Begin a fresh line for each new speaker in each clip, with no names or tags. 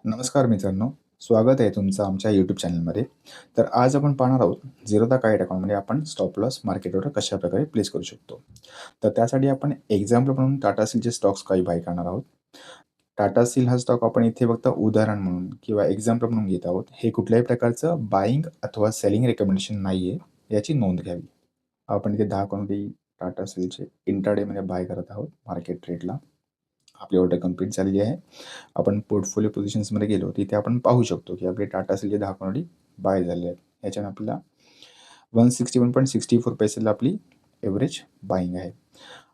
नमस्कार मित्रांनो, स्वागत आहे तुमचं आमच्या यूट्यूब चॅनलमध्ये. तर आज आपण पाहणार आहोत झिरो द काईट अकाउंटमध्ये आपण स्टॉप लॉस मार्केट ऑर्डर कशाप्रकारे प्लेस करू शकतो. तर त्यासाठी आपण एक्झाम्पल म्हणून टाटा स्टीलचे स्टॉक्स काही बाय करणार आहोत. टाटा स्टील हा स्टॉक आपण इथे फक्त उदाहरण म्हणून किंवा एक्झाम्पल म्हणून घेत आहोत. हे कुठल्याही प्रकारचं बाईंग अथवा सेलिंग रेकमेंडेशन नाही आहे, याची नोंद घ्यावी. आपण इथे 10 क्वांटिटी टाटा स्टीलचे इंट्राडेमध्ये बाय करत आहोत मार्केट ट्रेडला. आपली ऑर्डर कंप्लीट झालेली आहे. आपण पोर्टफोलिओ पोझिशन्समध्ये गेलो तिथे आपण पाहू शकतो की आपले टाटा स्टीलचे 10 क्वांटिटी बाय झाले आहेत. याच्यानं आपल्याला 161.64 पैसेला आपली एव्हरेज बाईंग आहे.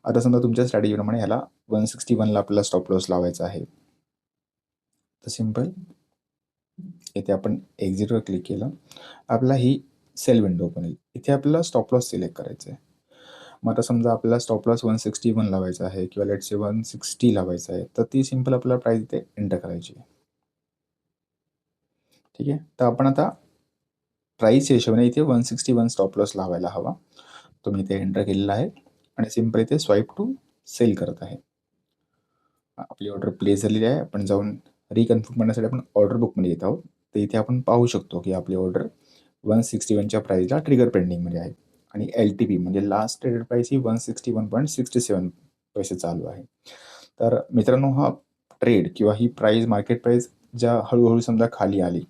आता समजा तुमच्या स्ट्रॅटेजीप्रमाणे ह्याला 161ला आपल्याला स्टॉप लॉस लावायचा आहे. तर सिम्पल इथे आपण एक्झिटवर क्लिक केलं, आपल्याला ही सेल विंडो ओपन होईल. इथे आपल्याला स्टॉप लॉस सिलेक्ट करायचं आहे. मग आता समजा आपल्याला स्टॉप लॉस 161 लावायचा आहे किंवा लेट्स से 160 लावायचं आहे, तर ती सिम्पल आपल्याला प्राईस इथे एंटर करायची आहे. ठीक आहे. तर आपण आता प्राईसच्या हिशोबाने इथे 161 स्टॉप लॉस लावायला हवा. तो मी इथे एंटर केलेला आहे आणि सिम्पल इथे स्वाईप टू सेल करत आहे. आपली ऑर्डर प्लेस झालेली आहे. आपण जाऊन रिकन्फर्म करण्यासाठी आपण ऑर्डर बुकमध्ये येत आहोत. तर इथे आपण पाहू शकतो की आपली ऑर्डर 161च्या प्राईसला ट्रिगर पेंडिंगमध्ये आहे आणि LTP म्हणजे लास्ट ट्रेडेड प्राईस ही 161.67 पैसे चालू आहे. तर मित्रांनो, हा ट्रेड किंवा ही प्राईस मार्केट प्राईस ज्या हळूहळू समजा खाली आली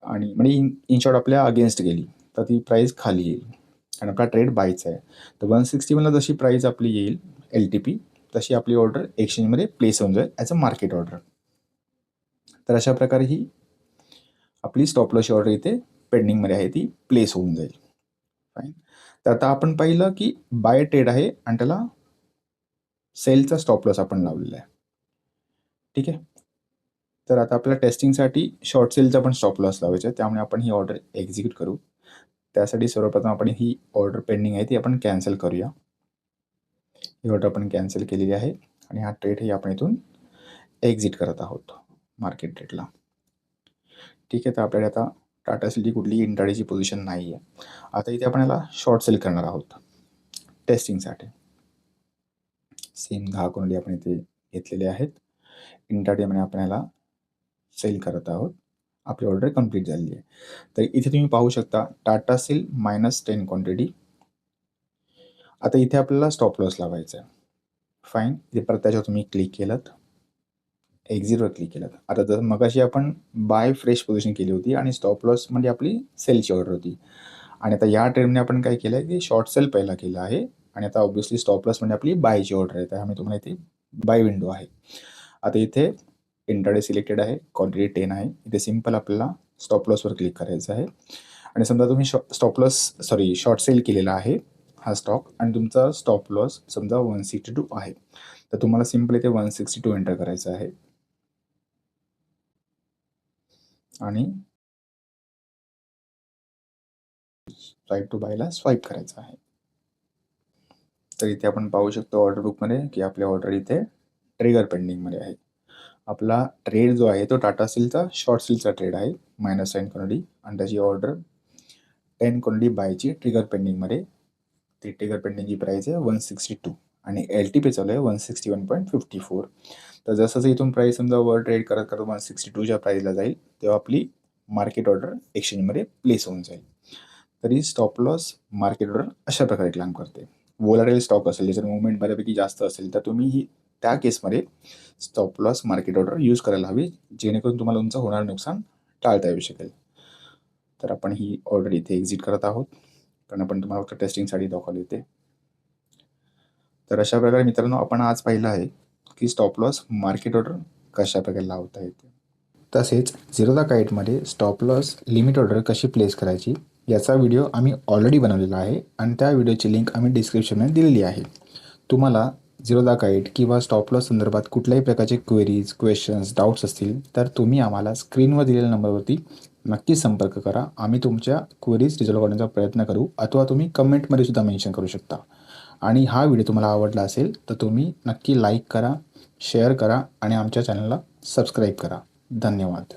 आणि म्हणजे इन शॉर्ट आपल्या अगेन्स्ट गेली, तर ती प्राईस खाली येईल आणि आपला ट्रेड बायचा आहे. तर 161ला जशी प्राईस आपली येईल LTP, तशी आपली ऑर्डर एक्सचेंजमध्ये प्लेस होऊन जाईल ॲज अ मार्केट ऑर्डर. तर अशा प्रकारे ही आपली स्टॉप लॉसची ऑर्डर इथे पेंडिंगमध्ये आहे, ती प्लेस होऊन जाईल. फाईन. तर आता आपण पाहिलं की बाय ट्रेड आहे आणि त्याला सेलचा स्टॉप लॉस आपण लावलेला आहे. ठीक आहे. तर आता आपल्या टेस्टिंगसाठी शॉर्ट सेलचा पण स्टॉप लॉस लावायचा आहे, त्यामुळे आपण ही ऑर्डर एक्झिक्यूट करू. त्यासाठी सर्वप्रथम आपण ही ऑर्डर पेंडिंग आहे ती आपण कॅन्सल करूया. ही ऑर्डर आपण कॅन्सल केलेली आहे आणि हा ट्रेड ही आपण इथून एक्झिट करत आहोत मार्केट ट्रेडला. ठीक आहे. तर आपल्याकडे आता टाटा स्टीलची कुठलीही इंट्राडेची पोझिशन नाही आहे. आता इथे आपण याला शॉर्ट सेल करणार आहोत टेस्टिंगसाठी. सेम 10 क्वांटिटी आपण इथे घेतलेले आहेत. इंट्राडेमध्ये आपण याला सेल करत आहोत. आपली ऑर्डर कंप्लीट झालेली आहे. तर इथे तुम्ही पाहू शकता टाटा स्टील -10 क्वांटिटी. आता इथे आपल्याला स्टॉप लॉस लावायचा आहे. फाईन. इथे परत त्याच्यावर तुम्ही क्लिक केलं, एक्झिटवर क्लिक केलं. आता जर मगाशी आपण बाय फ्रेश पोझिशन केली होती आणि स्टॉप लॉस म्हणजे आपली सेलची ऑर्डर होती आणि आता या ट्रेडमध्ये आपण काय केलं आहे की शॉर्ट सेल पहिला केला आहे आणि आता ऑब्व्हियसली स्टॉप लॉस म्हणजे आपली बायची ऑर्डर आहे. त्यामुळे तुम्हाला इथे बाय विंडो आहे. आता इथे इंट्राडे सिलेक्टेड आहे, क्वांटिटी 10 आहे. इथे सिम्पल आपल्याला स्टॉप लॉसवर क्लिक करायचं आहे आणि समजा तुम्ही शॉर्ट सेल केलेला आहे हा स्टॉक आणि तुमचा स्टॉप लॉस समजा 162 आहे. तर तुम्हाला सिम्पल इथे 162 एंटर करायचं आहे आणि स्वाईप टू बायला स्वाईप करायचं आहे. तर इथे आपण पाहू शकतो ऑर्डर बुकमध्ये की आपली ऑर्डर इथे ट्रिगर पेंडिंगमध्ये आहे. आपला ट्रेड जो आहे तो टाटा स्टीलचा शॉर्ट सेलचा ट्रेड आहे -10 क्वांटिटी आणि त्याची ऑर्डर 10 क्वांटिटी बायची ट्रिगर पेंडिंगमध्ये. ती ट्रिगर पेंडिंगची प्राईस आहे 162 आणि LTP चालू आहे 161.54. तर जसं इथून प्राईस समजा वर ट्रेड करत करत 162च्या प्राईसला जाईल तेव्हा आपली मार्केट ऑर्डर एक्सचेंजमध्ये प्लेस होऊन जाईल. तरी स्टॉप लॉस मार्केट ऑर्डर अशा प्रकारे काम करते. वोलाटाईल स्टॉक असेल ज्याचं मुवमेंट बऱ्यापैकी जास्त असेल तर तुम्ही ही त्या केसमध्ये stop loss market order use करायला हवी, जेणेकरून तुम्हाला तुमचं होणारं नुकसान टाळता येऊ शकेल. तर आपण ही ऑर्डर इथे एक्झिट करत आहोत कारण आपण तुम्हाला फक्त टेस्टिंगसाठी दाखवले होते. तर अशा प्रकारे मित्रांनो आपण आज पाहिलं आहे की स्टॉप लॉस मार्केट ऑर्डर कशा प्रकारे लावता येते. तसेच झिरो द काईटमध्ये स्टॉप लॉस लिमिट ऑर्डर कशी प्लेस करायची याचा व्हिडिओ आम्ही ऑलरेडी बनवलेला आहे आणि त्या व्हिडिओची लिंक आम्ही डिस्क्रिप्शनमध्ये दिलेली आहे. तुम्हाला झिरो द काईट किंवा स्टॉप लॉस संदर्भात कुठल्याही प्रकारचे क्वेरीज, क्वेश्चन्स, डाऊट्स असतील तर तुम्ही आम्हाला स्क्रीनवर दिलेल्या नंबरवरती नक्की संपर्क करा. आम्ही तुमच्या क्वेरीज रिझॉल्व्ह करण्याचा प्रयत्न करू अथवा तुम्ही कमेंटमध्ये सुद्धा मेन्शन करू शकता. आणि हा व्हिडिओ तुम्हाला आवडला असेल तर तुम्ही नक्की लाईक करा, शेअर करा आणि आमच्या चॅनलला सबस्क्राईब करा. धन्यवाद.